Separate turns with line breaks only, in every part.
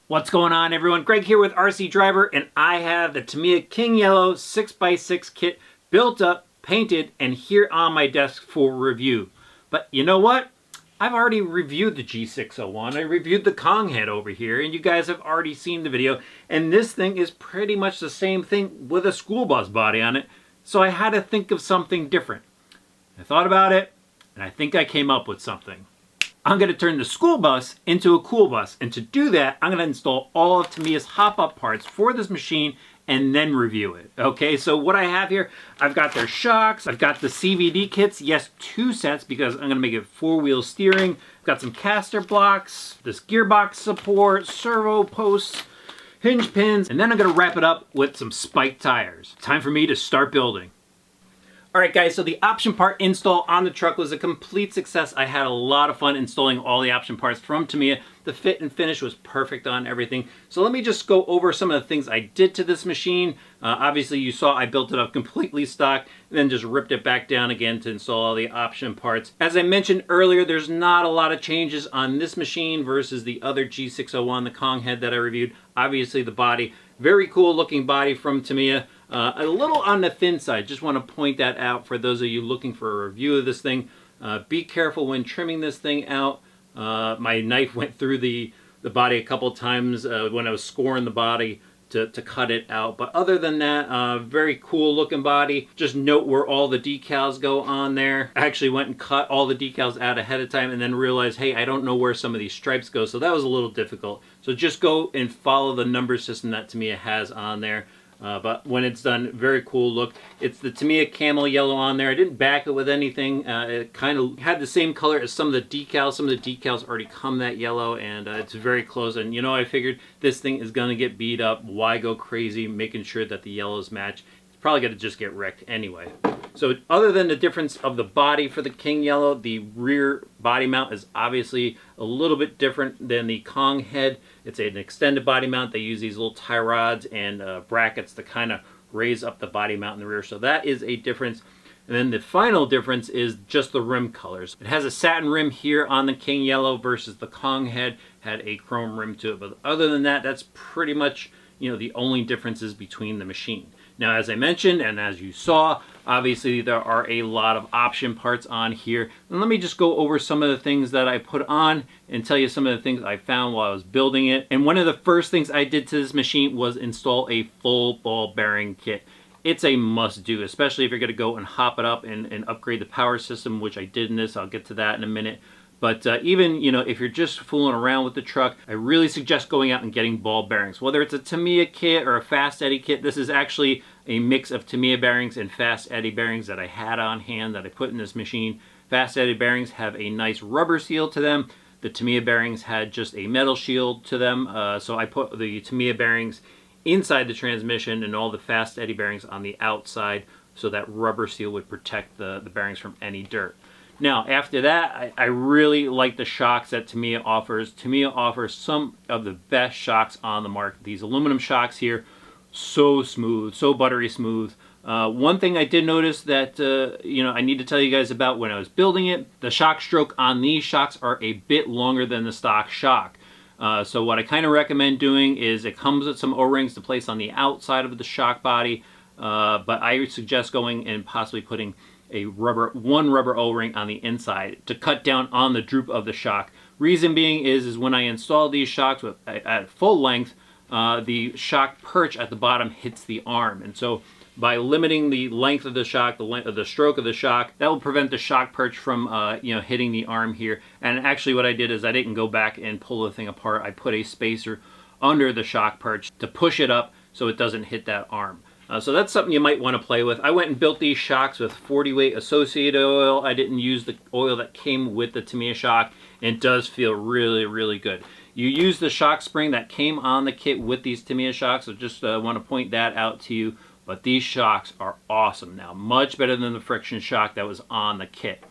What's going on, everyone? Greg here with RC Driver, and I have the Tamiya King Yellow 6x6 kit built up, painted, and here on my desk for review. But you know what? I've already reviewed the G6-01. I reviewed the Konghead over here, and you guys have already seen the video. And this thing is pretty much the same thing with a school bus body on it. So I had to think of something different. I thought about it, and I think I came up with something. I'm going to turn the school bus into a cool bus, and to do that, I'm going to install all of Tamiya's hop-up parts for this machine and then review it. Okay, so what I have here, I've got their shocks, I've got the CVD kits, yes, 2 sets because I'm going to make it 4-wheel steering. I've got some caster blocks, this gearbox support, servo posts, hinge pins, and then I'm going to wrap it up with some spiked tires. Time for me to start building. Alright guys, so the option part install on the truck was a complete success. I had a lot of fun installing all the option parts from Tamiya. The fit and finish was perfect on everything. So let me just go over some of the things I did to this machine. Obviously you saw I built it up completely stock and then just ripped it back down again to install all the option parts. As I mentioned earlier, there's not a lot of changes on this machine versus the other G6-01, the Konghead that I reviewed. Obviously the body, very cool looking body from Tamiya. A little on the thin side, just want to point that out for those of you looking for a review of this thing. Be careful when trimming this thing out. My knife went through the body a couple times when I was scoring the body to cut it out. But other than that, very cool looking body. Just note where all the decals go on there. I actually went and cut all the decals out ahead of time and then realized, hey, I don't know where some of these stripes go. So that was a little difficult. So just go and follow the number system that Tamiya has on there. But when it's done, very cool look. It's the Tamiya Camel Yellow on there. I didn't back it with anything. It kind of had the same color as some of the decals. Some of the decals already come that yellow, and it's very close. And you know, I figured this thing is going to get beat up. Why go crazy making sure that the yellows match? It's probably going to just get wrecked anyway. So other than the difference of the body for the King Yellow, the rear body mount is obviously a little bit different than the Konghead. It's an extended body mount. They use these little tie rods and brackets to kind of raise up the body mount in the rear. So that is a difference. And then the final difference is just the rim colors. It has a satin rim here on the King Yellow versus the Konghead had a chrome rim to it. But other than that, that's pretty much, you know, the only differences between the machine. Now, as I mentioned, and as you saw, obviously there are a lot of option parts on here. And let me just go over some of the things that I put on and tell you some of the things I found while I was building it. And one of the first things I did to this machine was install a full ball bearing kit. It's a must-do, especially if you're going to go and hop it up and upgrade the power system, which I did in this. I'll get to that in a minute. But even, you know, if you're just fooling around with the truck, I really suggest going out and getting ball bearings. Whether it's a Tamiya kit or a Fast Eddy kit, this is actually a mix of Tamiya bearings and Fast Eddy bearings that I had on hand that I put in this machine. Fast Eddy bearings have a nice rubber seal to them. The Tamiya bearings had just a metal shield to them. So I put the Tamiya bearings inside the transmission and all the Fast Eddy bearings on the outside so that rubber seal would protect the bearings from any dirt. Now, after that, I really like the shocks that Tamiya offers. Tamiya offers some of the best shocks on the market. These aluminum shocks here, so smooth, so buttery smooth. One thing I did notice that, you know, I need to tell you guys about when I was building it, the shock stroke on these shocks are a bit longer than the stock shock. So what I kind of recommend doing is it comes with some O-rings to place on the outside of the shock body, but I suggest going and possibly putting one rubber O-ring on the inside to cut down on the droop of the shock. Reason being is when I install these shocks at full length, the shock perch at the bottom hits the arm, and so by limiting the length of the shock, the length of the stroke of the shock, that will prevent the shock perch from you know, hitting the arm here. And actually what I did is I didn't go back and pull the thing apart. I put a spacer under the shock perch to push it up so it doesn't hit that arm. So that's something you might want to play with. I went and built these shocks with 40 weight associated oil. I didn't use the oil that came with the Tamiya shock. It does feel really, really good. You use the shock spring that came on the kit with these Tamiya shocks, so just want to point that out to you. But these shocks are awesome now, much better than the friction shock that was on the kit.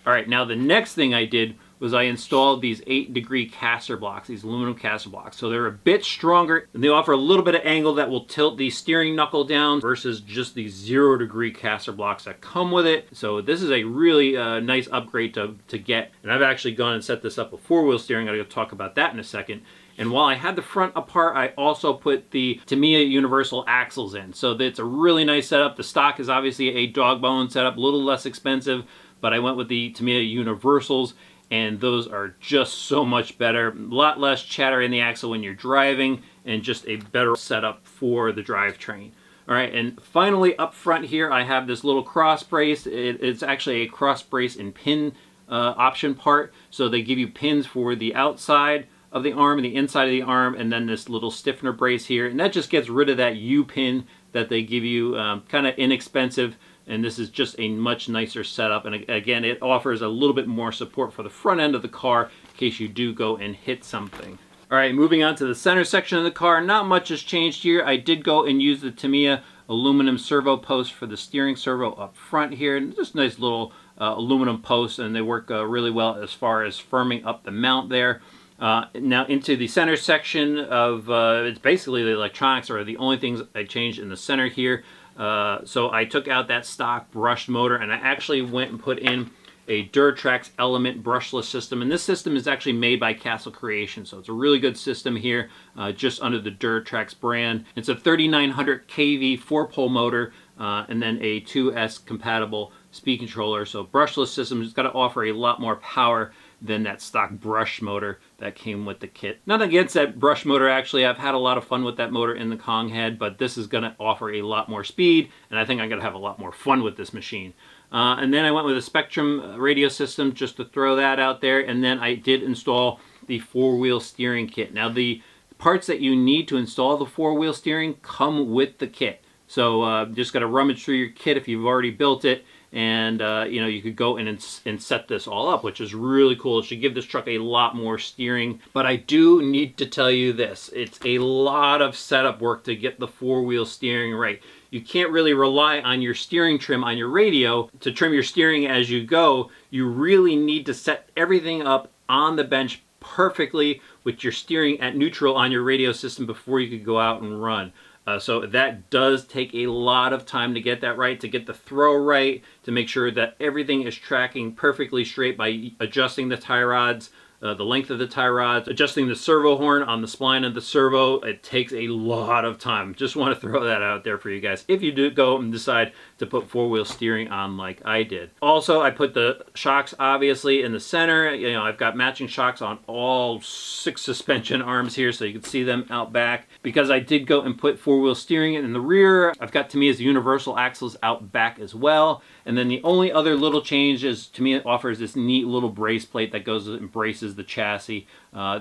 All right, now the next thing I did was I installed these 8-degree caster blocks, these aluminum caster blocks. So they're a bit stronger and they offer a little bit of angle that will tilt the steering knuckle down versus just these 0-degree caster blocks that come with it. So this is a really nice upgrade to get. And I've actually gone and set this up with 4-wheel steering. I'm going to talk about that in a second. And while I had the front apart, I also put the Tamiya universal axles in. So it's a really nice setup. The stock is obviously a dog bone setup, a little less expensive, but I went with the Tamiya universals, and those are just so much better. A lot less chatter in the axle when you're driving, and just a better setup for the drivetrain. All right, and finally up front here, I have this little cross brace. It's actually a cross brace and pin option part. So they give you pins for the outside of the arm and the inside of the arm, and then this little stiffener brace here, and that just gets rid of that U pin that they give you, kind of inexpensive, and this is just a much nicer setup. And again, it offers a little bit more support for the front end of the car in case you do go and hit something. All right, moving on to the center section of the car, not much has changed here. I did go and use the Tamiya aluminum servo post for the steering servo up front here, and just nice little aluminum posts, and they work really well as far as firming up the mount there. Now into the center section of, it's basically the electronics are the only things I changed in the center here. So I took out that stock brushed motor, and I actually went and put in a Duratrax Element brushless system, and this system is actually made by Castle Creation, so it's a really good system here, just under the Duratrax brand. It's a 3900 kV 4-pole motor, and then a 2S compatible speed controller. So brushless system has got to offer a lot more power than that stock brush motor that came with the kit. Not against that brush motor, actually. I've had a lot of fun with that motor in the Konghead, but this is going to offer a lot more speed, and I think I'm going to have a lot more fun with this machine. And then I went with a Spectrum radio system, just to throw that out there, and then I did install the 4-wheel steering kit. Now the parts that you need to install the 4-wheel steering come with the kit. So just got to rummage through your kit if you've already built it, and you know, you could go in and set this all up, which is really cool. It should give this truck a lot more steering. But I do need to tell you this, it's a lot of setup work to get the 4-wheel steering right. You can't really rely on your steering trim on your radio to trim your steering as you go. You really need to set everything up on the bench perfectly with your steering at neutral on your radio system before you could go out and run. So that does take a lot of time to get that right, to get the throw right, to make sure that everything is tracking perfectly straight by adjusting the tie rods, the length of the tie rods, adjusting the servo horn on the spline of the servo. It takes a lot of time. Just want to throw that out there for you guys if you do go and decide to put 4-wheel steering on like I did. Also, I put the shocks obviously in the center. You know, I've got matching shocks on all 6 suspension arms here, so you can see them out back. Because I did go and put 4-wheel steering in the rear, I've got Tamiya's universal axles out back as well. And then the only other little change is Tamiya offers this neat little brace plate that goes and braces the chassis.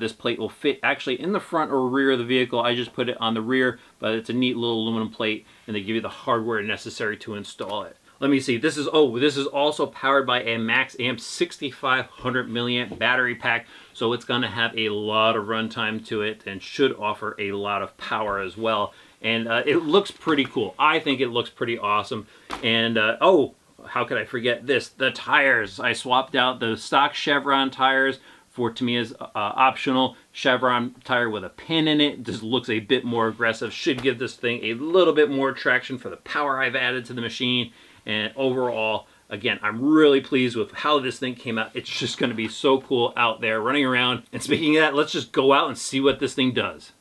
This plate will fit actually in the front or rear of the vehicle. I just put it on the rear, but it's a neat little aluminum plate, and they give you the hardware necessary to install it. Let me see, this is also powered by a Max Amp 6500 milliamp battery pack, so it's going to have a lot of runtime to it and should offer a lot of power as well. And it looks pretty cool. I think it looks pretty awesome. And oh, how could I forget this? The tires. I swapped out the stock Chevron tires for Tamiya's optional Chevron tire with a pin in it. Just looks a bit more aggressive. Should give this thing a little bit more traction for the power I've added to the machine. And overall, again, I'm really pleased with how this thing came out. It's just going to be so cool out there running around. And speaking of that, let's just go out and see what this thing does.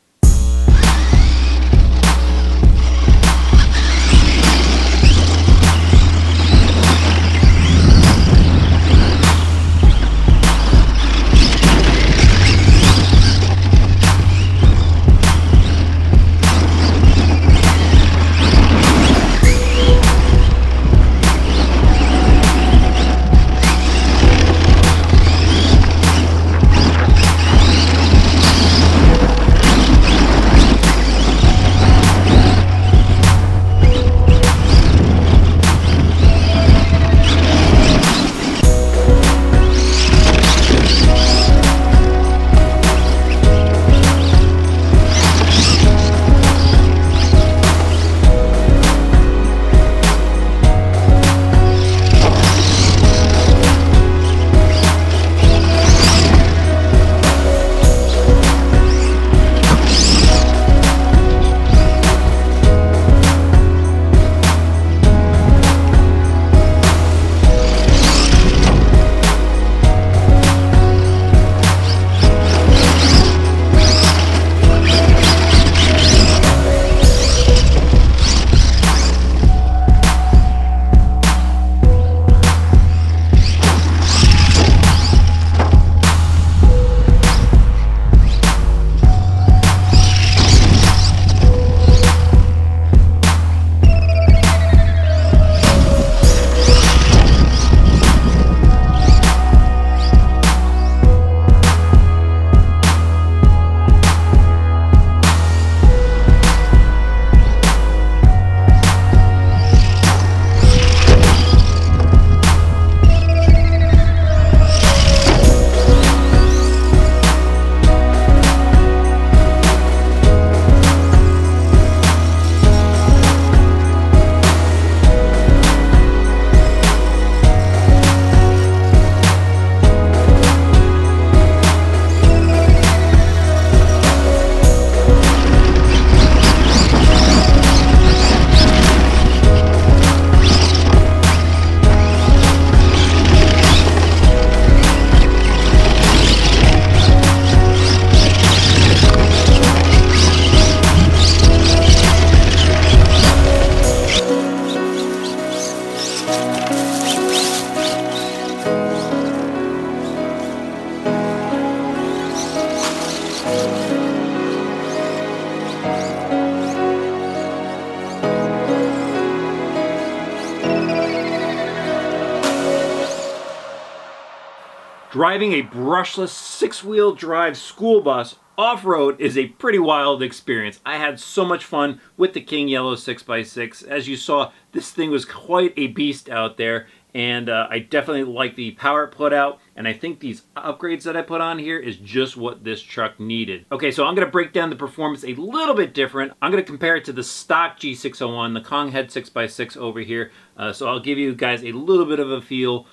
Driving a brushless six-wheel drive school bus off-road is a pretty wild experience. I had so much fun with the King Yellow 6x6. As you saw, this thing was quite a beast out there, and I definitely like the power it put out, and I think these upgrades that I put on here is just what this truck needed. Okay, so I'm going to break down the performance a little bit different. I'm going to compare it to the stock G6-01, the Konghead 6x6 over here, so I'll give you guys a little bit of a feel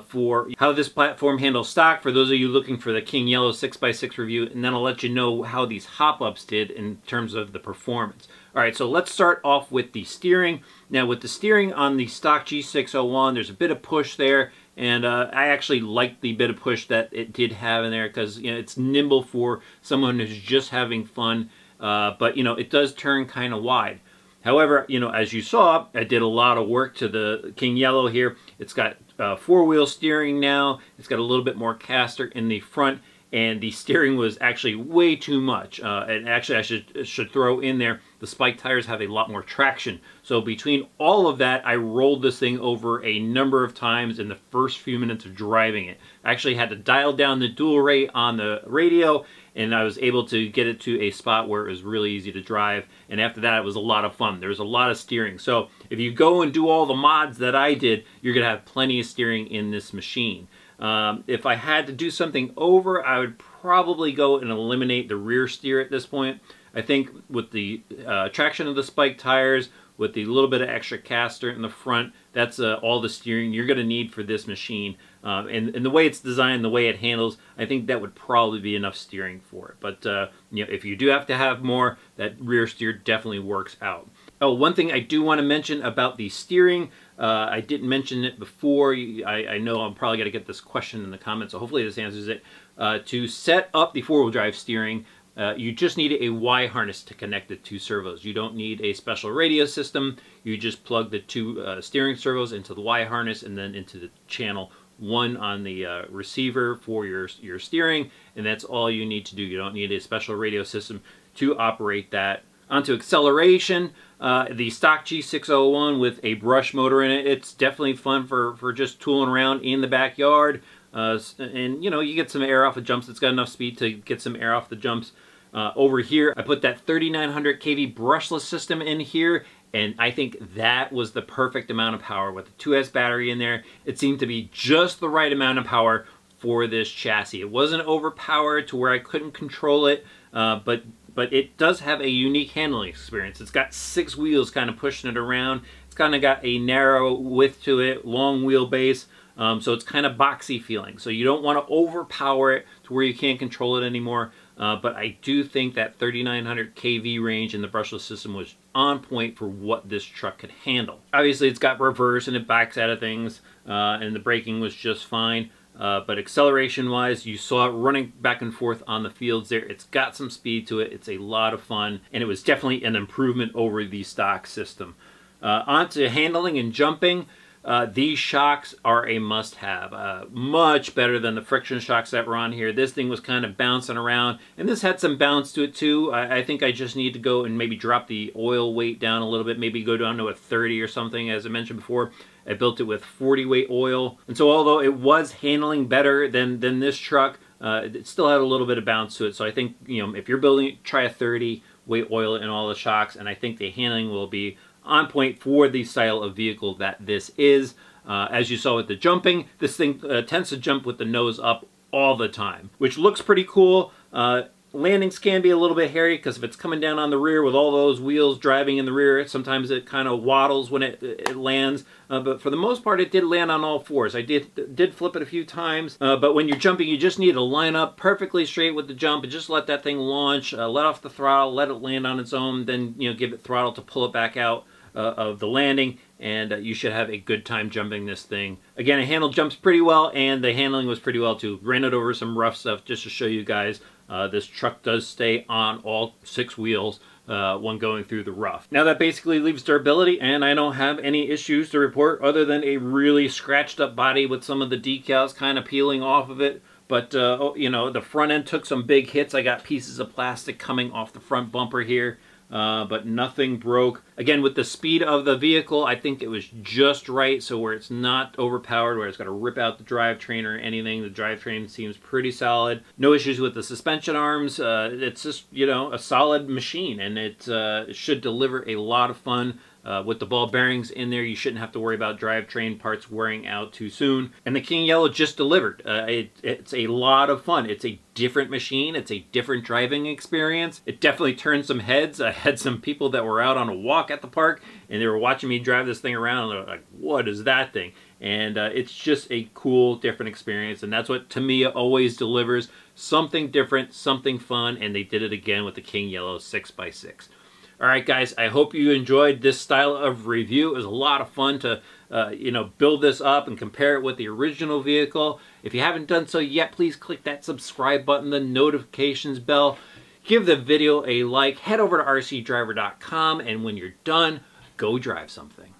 for how this platform handles stock for those of you looking for the King Yellow 6x6 review, and then I'll let you know how these hop-ups did in terms of the performance. Alright, so let's start off with the steering. Now with the steering on the stock G6-01, there's a bit of push there, and I actually like the bit of push that it did have in there because, you know, it's nimble for someone who's just having fun, but, you know, it does turn kind of wide. However, you know, as you saw, I did a lot of work to the King Yellow here. It's got four-wheel steering now. It's got a little bit more caster in the front, and the steering was actually way too much. And actually, I should throw in there, the spike tires have a lot more traction. So between all of that, I rolled this thing over a number of times in the first few minutes of driving it. I actually had to dial down the dual rate on the radio, and I was able to get it to a spot where it was really easy to drive. And after that, it was a lot of fun. There was a lot of steering. So if you go and do all the mods that I did, you're going to have plenty of steering in this machine. If I had to do something over, I would probably go and eliminate the rear steer at this point. I think with the traction of the spike tires, with the little bit of extra caster in the front, that's all the steering you're going to need for this machine. And the way it's designed, the way it handles, I think that would probably be enough steering for it. But you know, if you do have to have more, that rear steer definitely works out. Oh, one thing I do want to mention about the steering, I didn't mention it before. I know I'm probably going to get this question in the comments, so hopefully this answers it. To set up the four-wheel drive steering, you just need a Y harness to connect the two servos. You don't need a special radio system. You just plug the two steering servos into the Y harness and then into the channel 1 on the receiver for your steering, and that's all you need to do. You don't need a special radio system to operate that. Onto acceleration, the stock G6-01 with a brush motor in it, it's definitely fun for just tooling around in the backyard. And you know, you get some air off the jumps. It's got enough speed to get some air off the jumps. Over here, I put that 3900 kV brushless system in here, and I think that was the perfect amount of power with the 2S battery in there. It seemed to be just the right amount of power for this chassis. It wasn't overpowered to where I couldn't control it, but it does have a unique handling experience. It's got 6 wheels kind of pushing it around. It's kind of got a narrow width to it, long wheelbase, so it's kind of boxy feeling. So you don't want to overpower it to where you can't control it anymore. But I do think that 3900 kV range in the brushless system was on point for what this truck could handle. Obviously, it's got reverse and it backs out of things, and the braking was just fine. But acceleration-wise, you saw it running back and forth on the fields there. It's got some speed to it. It's a lot of fun, and it was definitely an improvement over the stock system. Onto handling and jumping. These shocks are a must-have. Much better than the friction shocks that were on here. This thing was kind of bouncing around, and this had some bounce to it too. I think I just need to go and maybe drop the oil weight down a little bit, maybe go down to a 30 or something, as I mentioned before. I built it with 40 weight oil, and so although it was handling better than this truck, it still had a little bit of bounce to it. So I think, you know, if you're building, try a 30 weight oil in all the shocks, and I think the handling will be on point for the style of vehicle that this is. As you saw with the jumping, this thing tends to jump with the nose up all the time, which looks pretty cool. Landings can be a little bit hairy because if it's coming down on the rear with all those wheels driving in the rear, sometimes it kind of waddles when it lands. But for the most part, it did land on all fours. I did flip it a few times, but when you're jumping, you just need to line up perfectly straight with the jump and just let that thing launch, let off the throttle, let it land on its own, then, you know, give it throttle to pull it back out of the landing, and you should have a good time jumping this thing. Again, it handled jumps pretty well, and the handling was pretty well too. Ran it over some rough stuff just to show you guys this truck does stay on all 6 wheels when going through the rough. Now that basically leaves durability, and I don't have any issues to report other than a really scratched up body with some of the decals kind of peeling off of it. But, you know, the front end took some big hits. I got pieces of plastic coming off the front bumper here. but nothing broke. Again, with the speed of the vehicle, I think it was just right, so where it's not overpowered, where it's got to rip out the drivetrain or anything. The drivetrain seems pretty solid. No issues with the suspension arms. It's just, you know, a solid machine, and it should deliver a lot of fun. With the ball bearings in there, you shouldn't have to worry about drivetrain parts wearing out too soon. And the King Yellow just delivered. It's a lot of fun. It's a different machine. It's a different driving experience. It definitely turned some heads. I had some people that were out on a walk at the park, and they were watching me drive this thing around, and they were like, what is that thing? And it's just a cool, different experience, and that's what Tamiya always delivers. Something different, something fun, and they did it again with the King Yellow 6x6. All right, guys, I hope you enjoyed this style of review. It was a lot of fun to, you know, build this up and compare it with the original vehicle. If you haven't done so yet, please click that subscribe button, the notifications bell. Give the video a like. Head over to rcdriver.com, and when you're done, go drive something.